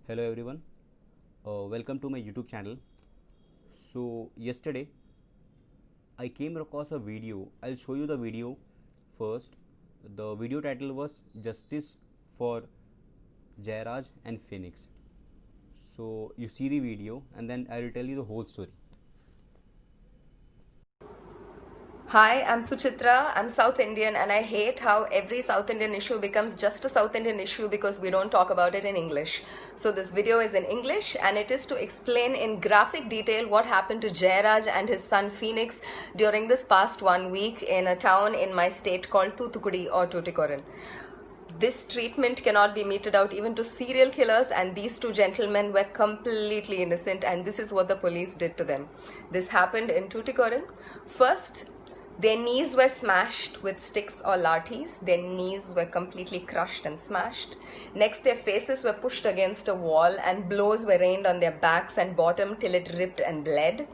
Hello everyone, welcome to my YouTube channel. So yesterday I came across a video. I'll show you the video first. The video title was Justice for Jairaj and Phoenix. So you see the video and then I will tell you the whole story. Hi, I'm Suchitra. I'm South Indian, and I hate how every South Indian issue becomes just a South Indian issue because we don't talk about it in English. So, this video is in English and it is to explain in graphic detail what happened to Jairaj and his son Phoenix during this past 1 week in a town in my state called Thoothukudi or Tuticorin. This treatment cannot be meted out even to serial killers, and these two gentlemen were completely innocent, and this is what the police did to them. This happened in Tuticorin. First, their knees were smashed with sticks or lathis. Their knees were completely crushed and smashed. Next, their faces were pushed against a wall and blows were rained on their backs and bottom till it ripped and bled.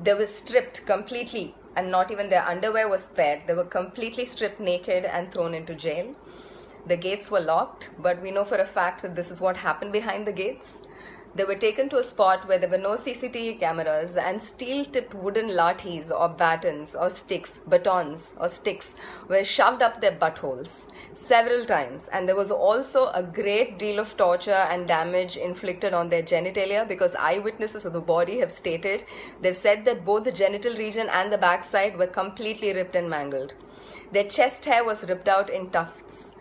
They were stripped completely, and not even their underwear was spared. They were completely stripped naked and thrown into jail. The gates were locked, but we know for a fact that this is what happened behind the gates. They were taken to a spot where there were no CCTV cameras, and steel-tipped wooden lathis or batons or batons or sticks were shoved up their buttholes several times. And there was also a great deal of torture and damage inflicted on their genitalia, because eyewitnesses of the body have stated, they've said that both the genital region and the backside were completely ripped and mangled. Their chest hair was ripped out in tufts.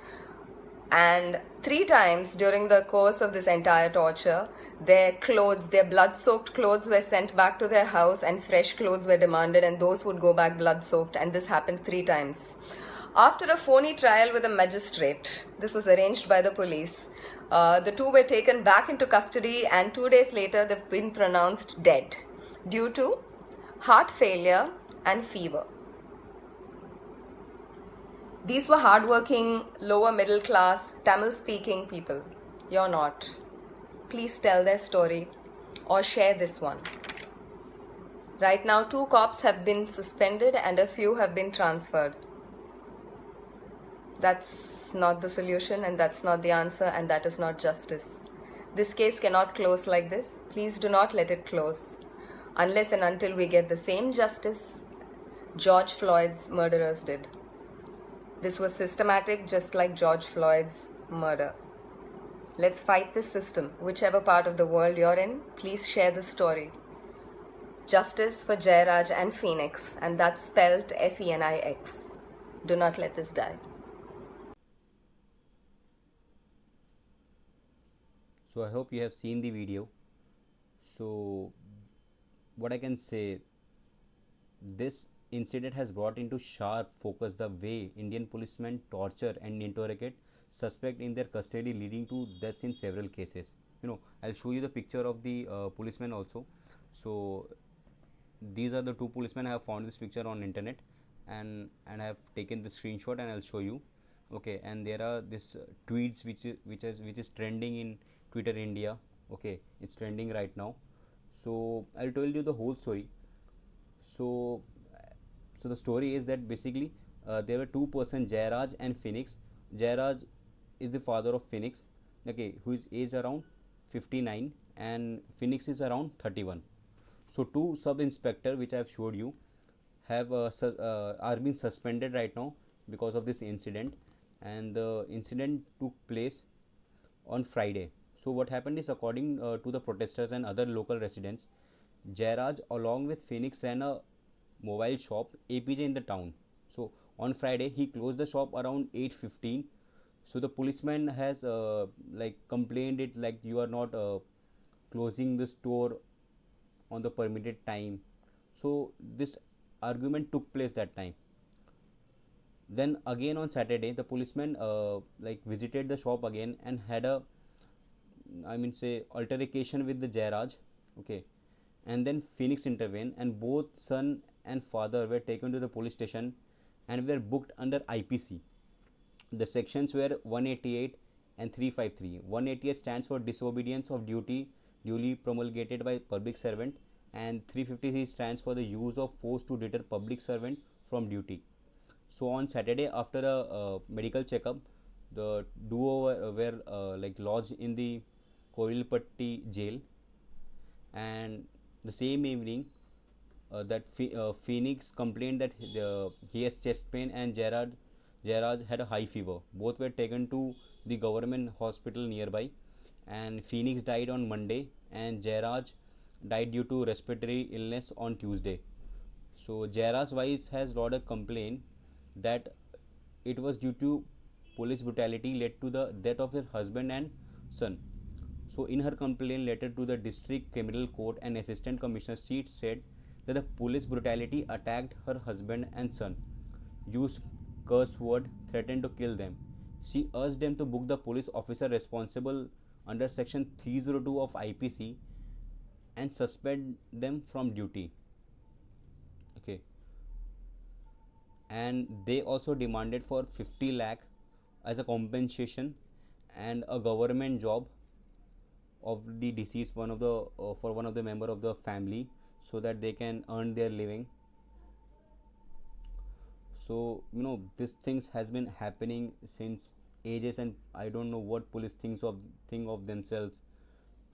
And 3 times during the course of this entire torture, their blood-soaked clothes were sent back to their house, and fresh clothes were demanded, and those would go back blood-soaked, and this happened 3 times. After a phony trial with a magistrate, this was arranged by the police, the two were taken back into custody, and 2 days later they've been pronounced dead due to heart failure and fever. These were hardworking, lower middle class, Tamil speaking people. You're not. Please tell their story or share this one. Right now, 2 cops have been suspended and a few have been transferred. That's not the solution, and that's not the answer, and that is not justice. This case cannot close like this. Please do not let it close unless and until we get the same justice George Floyd's murderers did. This was systematic, just like George Floyd's murder. Let's fight this system. Whichever part of the world you're in, please share the story. Justice for Jairaj and Phoenix, and that's spelled F-E-N-I-X. Do not let this die. So I hope you have seen the video. So what I can say, this incident has brought into sharp focus the way Indian policemen torture and interrogate suspect in their custody, leading to deaths in several cases. I'll show you the picture of the policemen also. So these are the 2 policemen. I have found this picture on internet, and I have taken the screenshot and I'll show you. Okay, and there are this tweets which is trending in Twitter India. Okay, it's trending right now. So I'll tell you the whole story. So the story is that basically there were 2 persons, Jairaj and Phoenix. Jairaj is the father of Phoenix, okay, who is aged around 59, and Phoenix is around 31. So 2 sub-inspector, which I have showed you, have are being suspended right now because of this incident, and the incident took place on Friday. So what happened is, according to the protesters and other local residents, Jairaj along with Phoenix ran a mobile shop APJ in the town. So on Friday he closed the shop around 8:15. So the policeman has complained it like, you are not closing the store on the permitted time. So this argument took place that time. Then again on Saturday the policeman visited the shop again and had a altercation with the Jairaj. Okay, and then Phoenix intervened, and both son and father were taken to the police station and were booked under IPC. The sections were 188 and 353. 188 stands for disobedience of duty duly promulgated by public servant, and 353 stands for the use of force to deter public servant from duty. So on Saturday, after a medical checkup, the duo were lodged in the Koilpatti jail, and the same evening Phoenix complained that he has chest pain, and Jairaj had a high fever. Both were taken to the government hospital nearby, and Phoenix died on Monday, and Jairaj died due to respiratory illness on Tuesday. So Jairaj's wife has lodged a complaint that it was due to police brutality led to the death of her husband and son. So, in her complaint letter to the district criminal court, an assistant commissioner, she said that the police brutality attacked her husband and son, used curse word, threatened to kill them. She urged them to book the police officer responsible under section 302 of IPC and suspend them from duty. Okay, and they also demanded for 50 lakh as a compensation and a government job of the deceased, one of the for one of the member of the family, so that they can earn their living. So these things has been happening since ages, and I don't know what police think of themselves.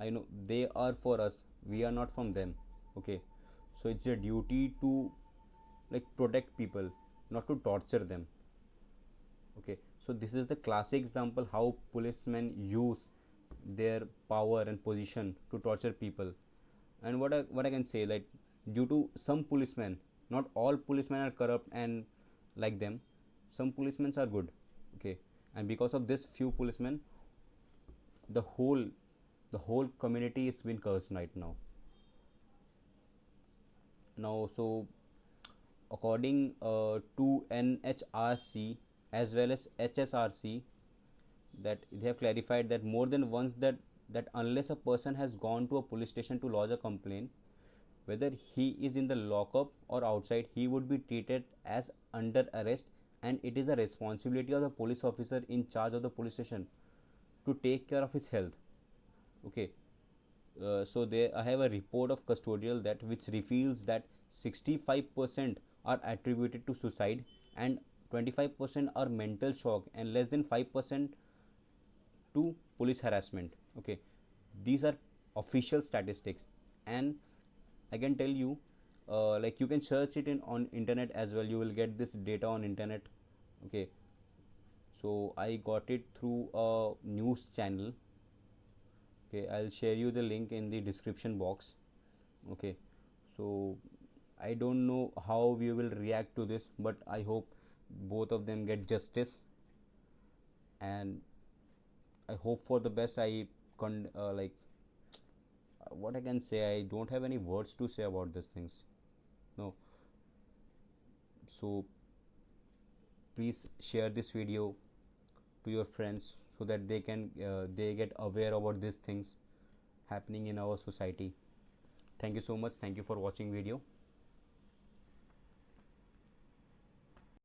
I know they are for us, we are not from them. Okay, so it's a duty to like protect people, not to torture them. Okay, so this is the classic example how policemen use their power and position to torture people. And what I can say, like, due to some policemen, not all policemen are corrupt and like them, some policemen are good. Okay, and because of this few policemen, the whole community is being cursed right now. So according to NHRC as well as HSRC, that they have clarified that more than once that unless a person has gone to a police station to lodge a complaint, whether he is in the lockup or outside, he would be treated as under arrest, and it is the responsibility of the police officer in charge of the police station to take care of his health. Okay, so there I have a report of custodial that which reveals that 65% are attributed to suicide, and 25% are mental shock, and less than 5% to police harassment. Okay, these are official statistics, and I can tell you, like, you can search it in on internet as well, you will get this data on internet. Okay, so I got it through a news channel. Okay, I'll share you the link in the description box. Okay, so I don't know how we will react to this, but I hope both of them get justice, and I hope for the best. What I can say, I don't have any words to say about these things. No, so please share this video to your friends so that they get aware about these things happening in our society. Thank you so much. Thank you for watching video.